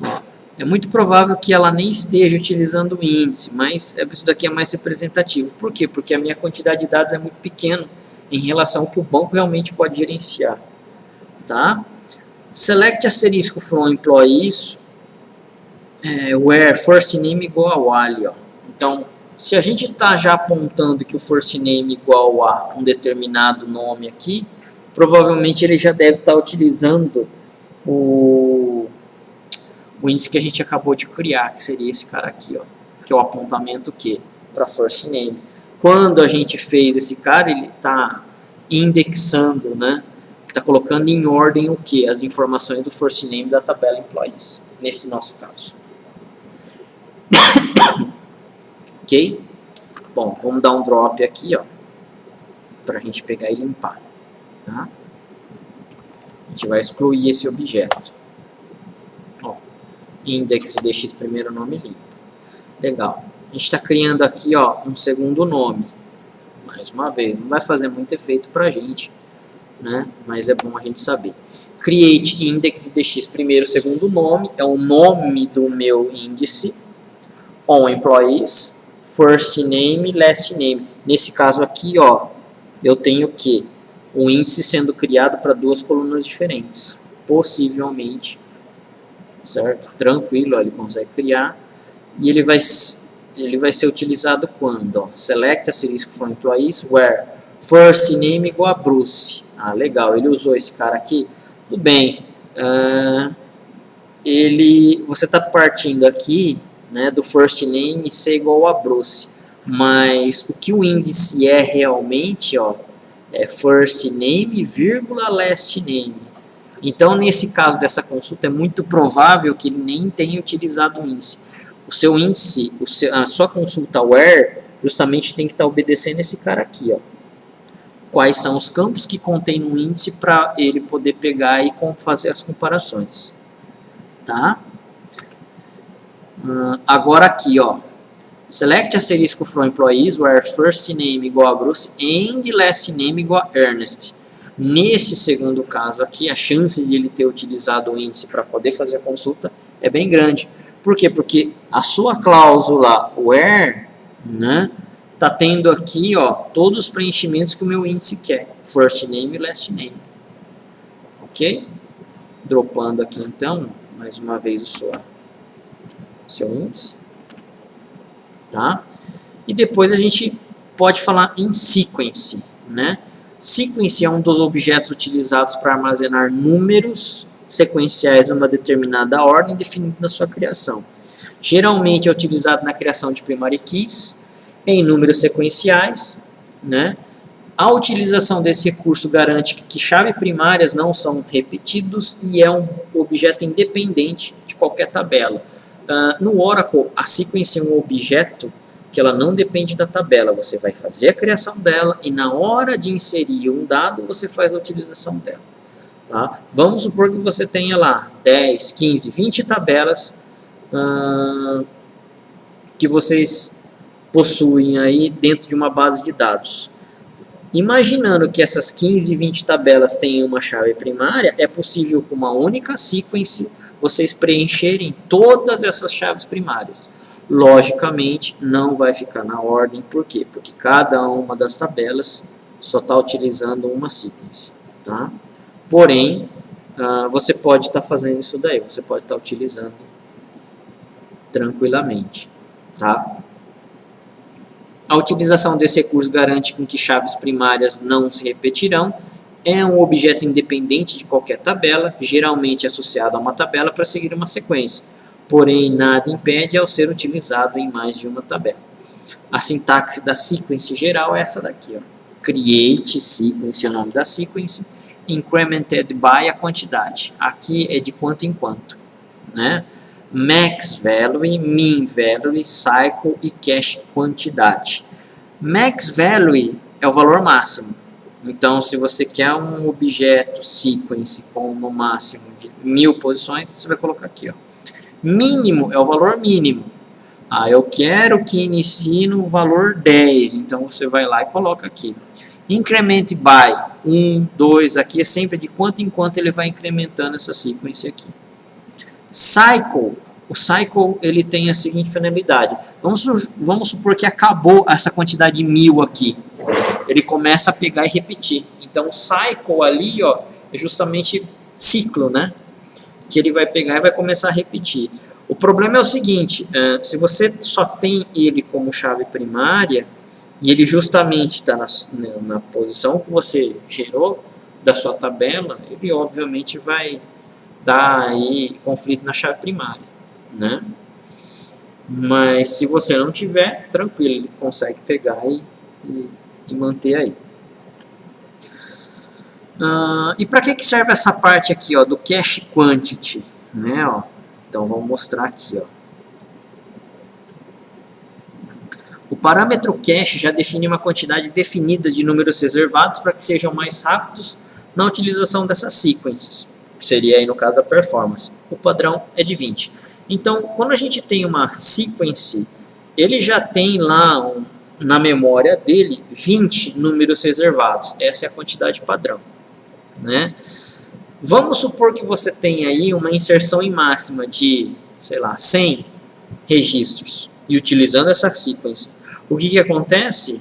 ó, é muito provável que ela nem esteja utilizando o índice, mas isso daqui é mais representativo. Por quê? Porque a minha quantidade de dados é muito pequena em relação ao que o banco realmente pode gerenciar. Tá? Select asterisco from employees where first name igual a wali. Ó. Então, se a gente está já apontando que o first name igual a um determinado nome aqui, provavelmente ele já deve estar utilizando o índice que a gente acabou de criar, que seria esse cara aqui, ó, que é o apontamento para first name. Quando a gente fez esse cara, ele está indexando, né? Está colocando em ordem o que? As informações do first name da tabela employees, nesse nosso caso. Ok? Bom, vamos dar um drop aqui, ó, para a gente pegar e limpar. Tá? A gente vai excluir esse objeto. Index dx primeiro nome limpo. Legal. A gente está criando aqui, ó, um segundo nome. Mais uma vez, não vai fazer muito efeito para a gente, né? Mas é bom a gente saber. Create index dx primeiro segundo nome é o nome do meu índice. On employees first name last name. Nesse caso aqui, ó, eu tenho que o índice sendo criado para duas colunas diferentes, possivelmente. Certo? Tranquilo, ó, ele consegue criar e ele vai ser utilizado quando? Ó, select asterisco from employees where first name igual a Bruce. Legal, ele usou esse cara aqui. Tudo bem. Você está partindo aqui, né, do first name ser igual a Bruce, mas o que o índice é realmente, ó, é first name, vírgula, last name. Então, nesse caso dessa consulta, é muito provável que ele nem tenha utilizado o índice. O seu índice, a sua consulta where, justamente tem que estar obedecendo esse cara aqui, ó. Quais são os campos que contém no índice para ele poder pegar e fazer as comparações. Tá? Agora aqui, ó. Select asterisco from employees where first name igual a Bruce and last name igual a Ernest. Nesse segundo caso aqui, a chance de ele ter utilizado o índice para poder fazer a consulta é bem grande. Por quê? Porque a sua cláusula where, né, tá tendo aqui, ó, todos os preenchimentos que o meu índice quer. First name e last name. Ok? Dropando aqui então, mais uma vez o seu índice. Tá? E depois a gente pode falar em sequence, né? Sequence é um dos objetos utilizados para armazenar números sequenciais numa determinada ordem definida na sua criação. Geralmente é utilizado na criação de primary keys, em números sequenciais, né? A utilização desse recurso garante que chaves primárias não são repetidos e é um objeto independente de qualquer tabela. No Oracle, a sequence é um objeto que ela não depende da tabela. Você vai fazer a criação dela e na hora de inserir um dado, você faz a utilização dela. Tá? Vamos supor que você tenha lá 10, 15, 20 tabelas que vocês possuem aí dentro de uma base de dados. Imaginando que essas 15, 20 tabelas tenham uma chave primária, é possível com uma única sequence vocês preencherem todas essas chaves primárias. Logicamente, não vai ficar na ordem. Por quê? Porque cada uma das tabelas só está utilizando uma sequence. Tá? Porém, você pode estar fazendo isso daí. Você pode estar utilizando tranquilamente. Tá? A utilização desse recurso garante que chaves primárias não se repetirão. É um objeto independente de qualquer tabela, geralmente associado a uma tabela para seguir uma sequência. Porém, nada impede ao ser utilizado em mais de uma tabela. A sintaxe da sequence geral é essa daqui. Ó. Create sequence é o nome da sequence. Incremented by a quantidade. Aqui é de quanto em quanto. Né? Max value, min value, cycle e cache quantidade. Max value é o valor máximo. Então, se você quer um objeto sequence com no máximo de 1000 posições, você vai colocar aqui. Ó. Mínimo é o valor mínimo. Eu quero que inicie no valor 10. Então, você vai lá e coloca aqui. Increment by 1, 2. Aqui é sempre de quanto em quanto ele vai incrementando essa sequence aqui. Cycle. O cycle ele tem a seguinte finalidade. Vamos supor que acabou essa quantidade de 1000 aqui. Ele começa a pegar e repetir. Então, o cycle ali, ó, é justamente ciclo, né? Que ele vai pegar e vai começar a repetir. O problema é o seguinte, se você só tem ele como chave primária, e ele justamente está na posição que você gerou da sua tabela, ele obviamente vai dar aí conflito na chave primária, né? Mas se você não tiver, tranquilo, ele consegue pegar e manter aí. E para que serve essa parte aqui, ó, do cache quantity, né? Ó? Então vamos mostrar aqui, ó. O parâmetro cache já define uma quantidade definida de números reservados para que sejam mais rápidos na utilização dessas sequences. Seria aí no caso da performance. O padrão é de 20. Então, quando a gente tem uma sequence, ele já tem lá na memória dele 20 números reservados. Essa é a quantidade padrão, né? Vamos supor que você tem aí uma inserção em máxima de, sei lá, 100 registros e utilizando essa sequence. O que acontece?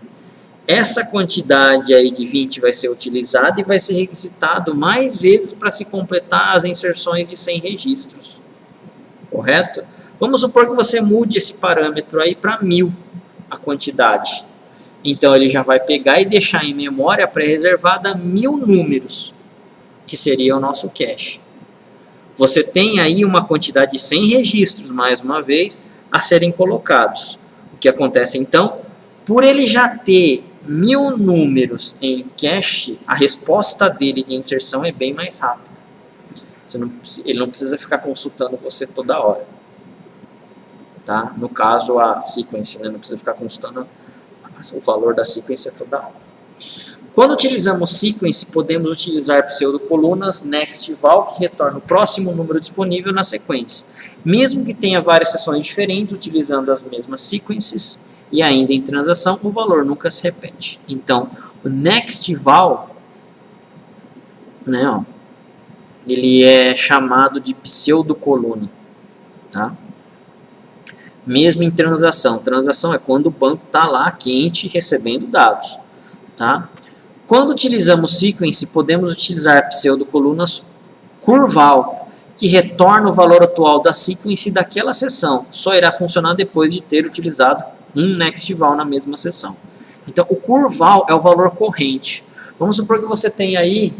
Essa quantidade aí de 20 vai ser utilizada e vai ser requisitado mais vezes para se completar as inserções de 100 registros. Correto? Vamos supor que você mude esse parâmetro aí para 1000 a quantidade. Então ele já vai pegar e deixar em memória pré-reservada 1000 números, que seria o nosso cache. Você tem aí uma quantidade de 100 registros, mais uma vez, a serem colocados. O que acontece então? Por ele já ter 1000 números em cache, a resposta dele de inserção é bem mais rápida. Ele não precisa ficar consultando você toda hora. Tá? No caso, a sequence, né? Não precisa ficar consultando o valor da sequence toda hora. Quando utilizamos sequence, podemos utilizar pseudocolunas nextval, que retorna o próximo número disponível na sequência. Mesmo que tenha várias seções diferentes, utilizando as mesmas sequences, e ainda em transação, o valor nunca se repete. Então, o nextval, né, ó, ele é chamado de pseudocoluna, tá? Mesmo em transação. Transação é quando o banco está lá quente recebendo dados, tá? Quando utilizamos sequence, podemos utilizar pseudocolunas curval, que retorna o valor atual da sequence daquela seção. Só irá funcionar depois de ter utilizado um nextval na mesma seção. Então, o curval é o valor corrente. Vamos supor que você tenha aí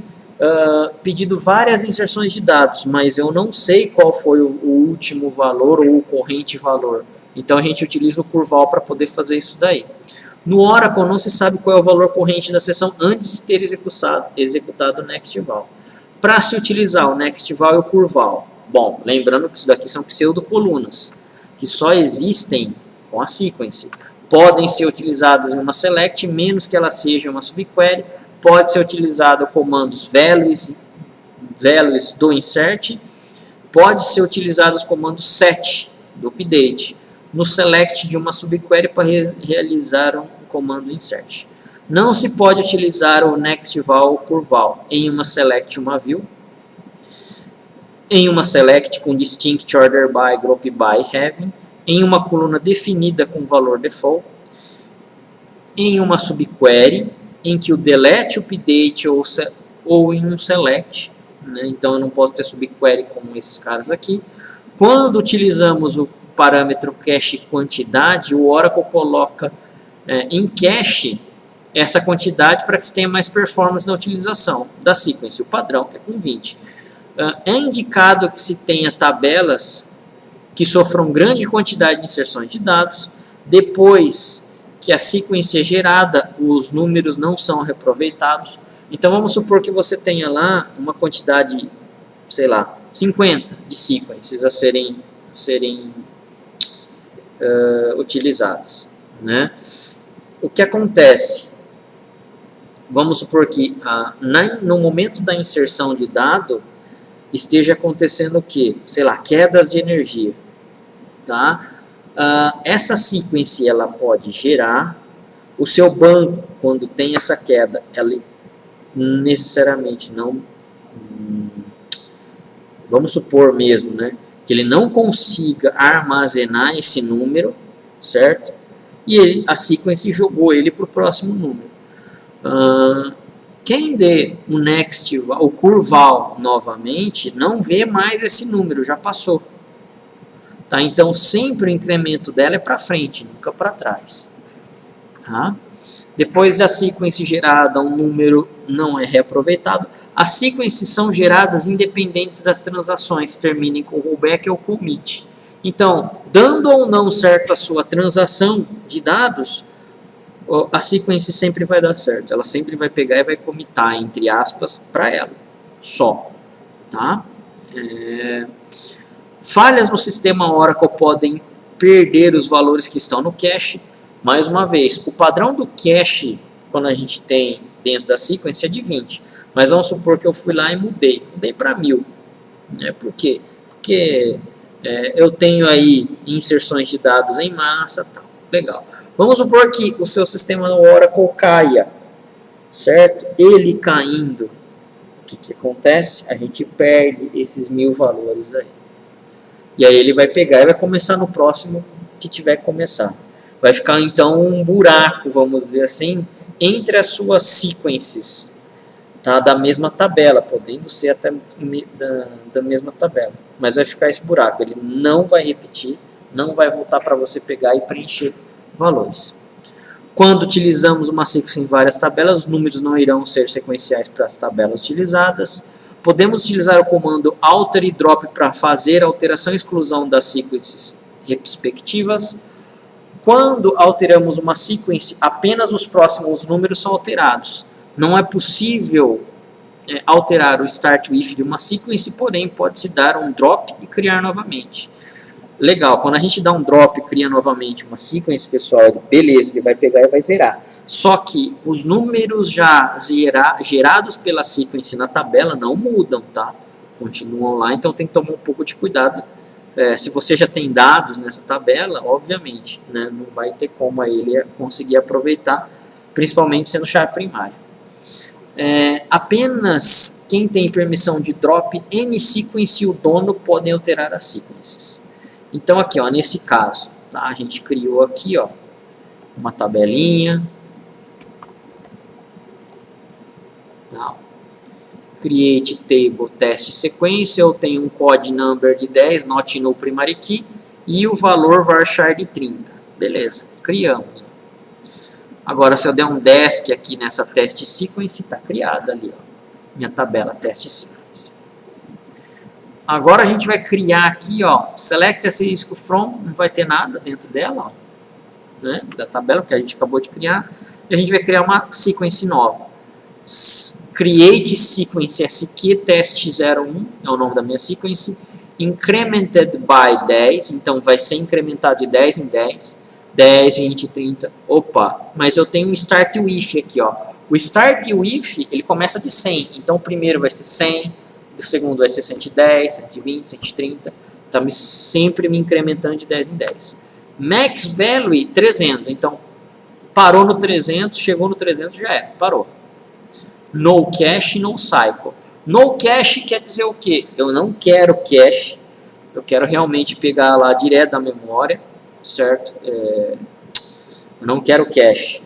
pedido várias inserções de dados, mas eu não sei qual foi o último valor ou o corrente valor. Então, a gente utiliza o curval para poder fazer isso daí. No Oracle, não se sabe qual é o valor corrente da sessão antes de ter executado o NextVal. Para se utilizar o NextVal e o curval, bom, lembrando que isso daqui são pseudocolunas, que só existem com a sequence. Podem ser utilizadas em uma select, menos que ela seja uma subquery. Pode ser utilizado comandos values do insert. Pode ser utilizado os comandos set do update no select de uma subquery para realizar um comando insert. Não se pode utilizar o NextVal ou curval em uma select uma view, em uma select com distinct order by, group by, having, em uma coluna definida com valor default, em uma subquery, em que o delete, update ou em um select, né? Então eu não posso ter subquery como esses caras aqui. Quando utilizamos o parâmetro cache quantidade, o Oracle coloca em cache essa quantidade para que se tenha mais performance na utilização da sequence. O padrão é com 20. É indicado que se tenha tabelas que sofram grande quantidade de inserções de dados. Depois que a sequência é gerada, os números não são reaproveitados. Então vamos supor que você tenha lá uma quantidade, sei lá, 50 de sequências a serem utilizadas, né? O que acontece? Vamos supor que no momento da inserção de dado esteja acontecendo o que? Sei lá, quedas de energia, tá? Essa sequência ela pode gerar, o seu banco, quando tem essa queda, ela necessariamente não, vamos supor mesmo, né, que ele não consiga armazenar esse número, certo? E a sequência jogou ele para o próximo número. Quem dê o NextVal, o curval novamente, não vê mais esse número, já passou. Tá? Então sempre o incremento dela é para frente, nunca para trás. Tá? Depois da sequência gerada, um número não é reaproveitado. As sequências são geradas independentes das transações que terminem com rollback ou commit. Então, dando ou não certo a sua transação de dados, a sequência sempre vai dar certo. Ela sempre vai pegar e vai commitar, entre aspas, para ela. Só. Tá? Falhas no sistema Oracle podem perder os valores que estão no cache. Mais uma vez, o padrão do cache, quando a gente tem dentro da sequência, é de 20. Mas vamos supor que eu fui lá e mudei para 1000. Né? Por quê? Porque eu tenho aí inserções de dados em massa. Tal. Legal. Vamos supor que o seu sistema no Oracle caia. Certo? Ele caindo, o que acontece? A gente perde esses 1000 valores aí. E aí ele vai pegar e vai começar no próximo que tiver que começar. Vai ficar então um buraco, vamos dizer assim, entre as suas sequences, tá? Da mesma tabela, podendo ser até da mesma tabela. Mas vai ficar esse buraco, ele não vai repetir, não vai voltar para você pegar e preencher valores. Quando utilizamos uma sequência em várias tabelas, os números não irão ser sequenciais para as tabelas utilizadas. Podemos utilizar o comando alter e drop para fazer alteração e exclusão das sequências respectivas. Quando alteramos uma sequência, apenas os próximos números são alterados. Não é possível alterar o start with de uma sequência, porém pode-se dar um drop e criar novamente. Legal, quando a gente dá um drop e cria novamente uma sequência, pessoal, beleza, ele vai pegar e vai zerar. Só que os números já gerados pela sequência na tabela não mudam, tá? Continuam lá, então tem que tomar um pouco de cuidado. Se você já tem dados nessa tabela, obviamente, né, não vai ter como ele conseguir aproveitar, principalmente sendo chave primária. Apenas quem tem permissão de drop, NSequence e o dono podem alterar as sequências. Então aqui, ó, nesse caso, tá, a gente criou aqui, ó, uma tabelinha. Tá. Create table test sequência, eu tenho um code number de 10, not no primary key, e o valor varchar de 30. Beleza, criamos. Agora, se eu der um desk aqui nessa test sequence, está criada ali, ó, minha tabela test sequence. Agora a gente vai criar aqui, ó, select asterisco from, não vai ter nada dentro dela, ó, né, da tabela que a gente acabou de criar. E a gente vai criar uma sequence nova. Create sequence SQ test 01 é o nome da minha sequence. Incremented by 10, então vai ser incrementado de 10 em 10. 10, 20, 30. Opa, mas eu tenho um start with aqui, ó. O start with, ele começa de 100. Então o primeiro vai ser 100, o segundo vai ser 110, 120, 130. Tá sempre me incrementando de 10 em 10. Max value 300. Então parou no 300, chegou no 300, já é, parou. No cache, no cycle. No cache quer dizer o quê? Eu não quero cache, eu quero realmente pegar lá direto da memória, certo? Eu não quero cache.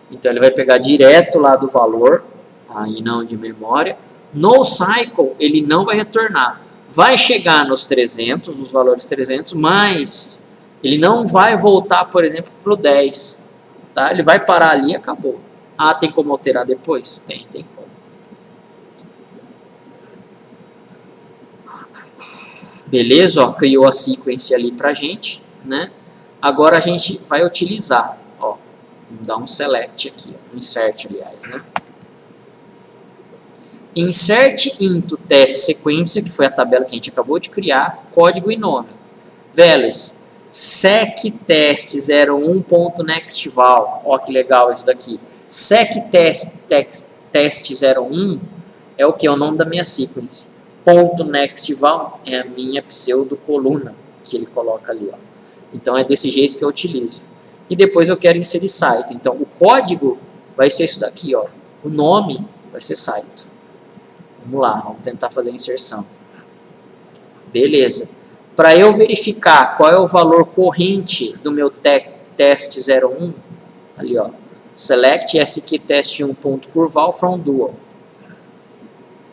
Então ele vai pegar direto lá do valor, tá? E não de memória. No cycle, ele não vai retornar. Vai chegar nos 300, os valores 300, mas ele não vai voltar, por exemplo, para o 10. Tá? Ele vai parar ali e acabou. Ah, tem como alterar depois? Tem como. Beleza, ó, criou a sequence ali pra gente, né? Agora a gente vai utilizar, ó, vamos dar um select aqui, ó, insert, aliás, né? Insert into test sequência, que foi a tabela que a gente acabou de criar, código e nome. Values, sectest01.nextval, ó que legal isso daqui. Sectest01 é o que? É o nome da minha sequence. Ponto .nextval é a minha pseudo coluna que ele coloca ali, ó. Então é desse jeito que eu utilizo. E depois eu quero inserir site. Então o código vai ser isso daqui, ó. O nome vai ser site. Vamos lá, vamos tentar fazer a inserção. Beleza. Para eu verificar qual é o valor corrente do meu test 01, ali ó, select skTest1.curval from dual.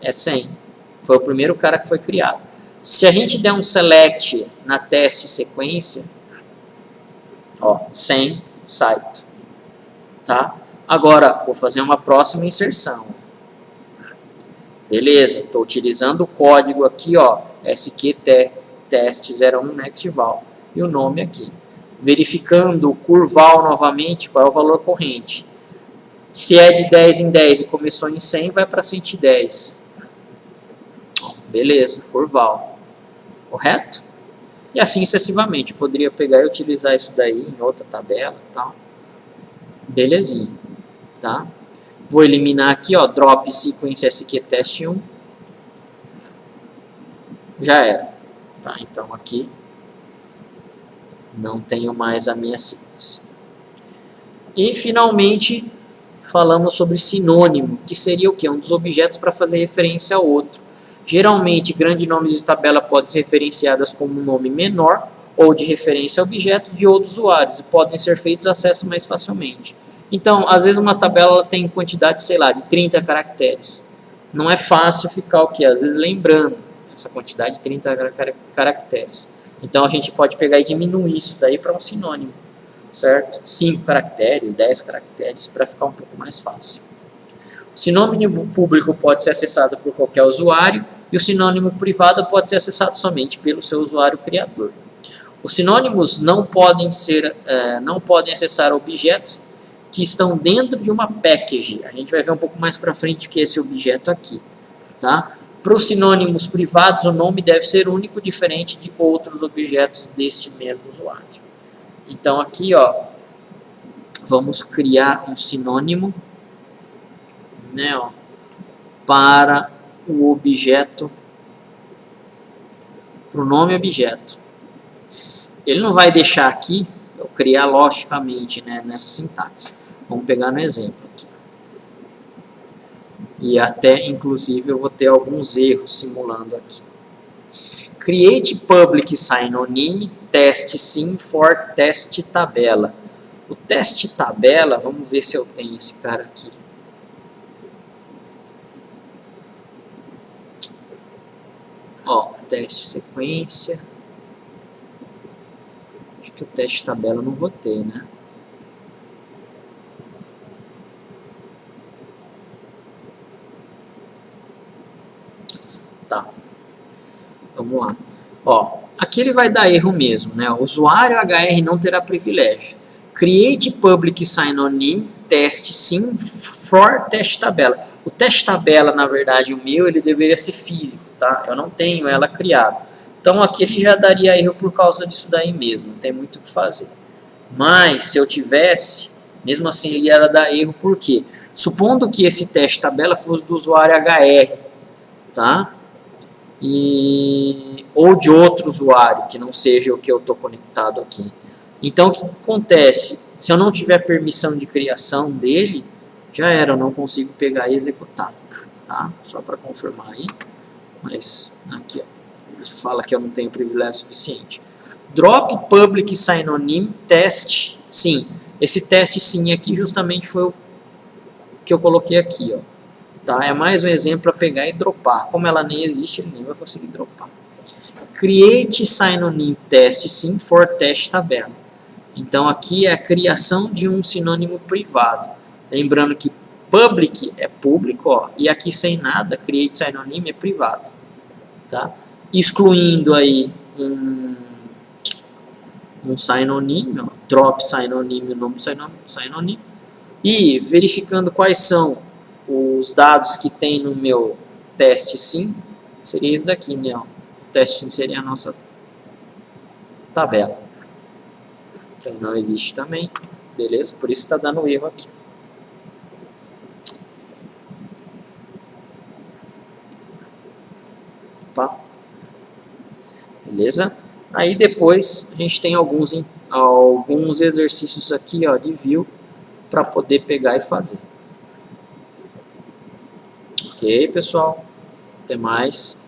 É 100. Foi o primeiro cara que foi criado. Se a gente der um select na teste sequência, ó, 100 site, tá? Agora vou fazer uma próxima inserção. Beleza, estou utilizando o código aqui, ó, skTest01 nextval e o nome aqui. Verificando o curval novamente, qual é o valor corrente. Se é de 10 em 10 e começou em 100, vai para 110. Beleza, curval. Correto? E assim sucessivamente. Poderia pegar e utilizar isso daí em outra tabela e tal. Belezinha. Tá? Vou eliminar aqui, ó, drop sequence skTest1. Já era. Tá, então aqui não tenho mais a minha sequência. E finalmente falamos sobre sinônimo, que seria o quê? Um dos objetos para fazer referência ao outro. Geralmente, grandes nomes de tabela podem ser referenciadas como um nome menor ou de referência a objetos de outros usuários e podem ser feitos acesso mais facilmente. Então, às vezes uma tabela tem quantidade, sei lá, de 30 caracteres. Não é fácil ficar o quê? Às vezes lembrando essa quantidade de 30 caracteres. Então, a gente pode pegar e diminuir isso daí para um sinônimo, certo? 5 caracteres, 10 caracteres, para ficar um pouco mais fácil. O sinônimo público pode ser acessado por qualquer usuário e o sinônimo privado pode ser acessado somente pelo seu usuário criador. Os sinônimos não podem acessar objetos que estão dentro de uma package. A gente vai ver um pouco mais para frente que é esse objeto aqui. Tá? Para os sinônimos privados, o nome deve ser único, diferente de outros objetos deste mesmo usuário. Então aqui, ó, vamos criar um sinônimo, né, ó, para o objeto, para o nome objeto. Ele não vai deixar aqui eu criar logicamente, né, nessa sintaxe. Vamos pegar no exemplo aqui. E até, inclusive, eu vou ter alguns erros simulando aqui. Create public synonym test sim for test tabela. O teste tabela, vamos ver se eu tenho esse cara aqui. Ó, teste sequência. Acho que o teste tabela eu não vou ter, né? Vamos lá. Ó, aqui ele vai dar erro mesmo, né? O usuário HR não terá privilégio. Create public sign-on test sim for teste tabela. O teste tabela, na verdade, o meu, ele deveria ser físico, tá? Eu não tenho ela criada. Então aqui ele já daria erro por causa disso daí mesmo, não tem muito o que fazer. Mas se eu tivesse, mesmo assim ele ia dar erro, por quê? Supondo que esse teste tabela fosse do usuário HR, tá? Ou de outro usuário, que não seja o que eu estou conectado aqui. Então o que acontece? Se eu não tiver permissão de criação dele, já era, eu não consigo pegar e executar, tá? Só para confirmar aí, mas aqui, ó. Fala que eu não tenho privilégio suficiente. Drop public sign-on test sim. Esse teste sim aqui justamente foi o que eu coloquei aqui, ó. Tá? É mais um exemplo para pegar e dropar. Como ela nem existe, ele nem vai conseguir dropar. Create sign-on test sim for teste tabela. Então aqui é a criação de um sinônimo privado. Lembrando que public é público, ó, e aqui sem nada, create sign-on é privado, tá? Excluindo aí um sign-on, drop sign-on, o nome sign-on, e verificando quais são os dados que tem no meu teste sim, seria esse daqui, né? Ó. O teste sim seria a nossa tabela. Que não existe também, beleza? Por isso está dando erro aqui. Opa. Beleza? Aí depois a gente tem alguns exercícios aqui, ó, de view para poder pegar e fazer. Ok, pessoal? Até mais.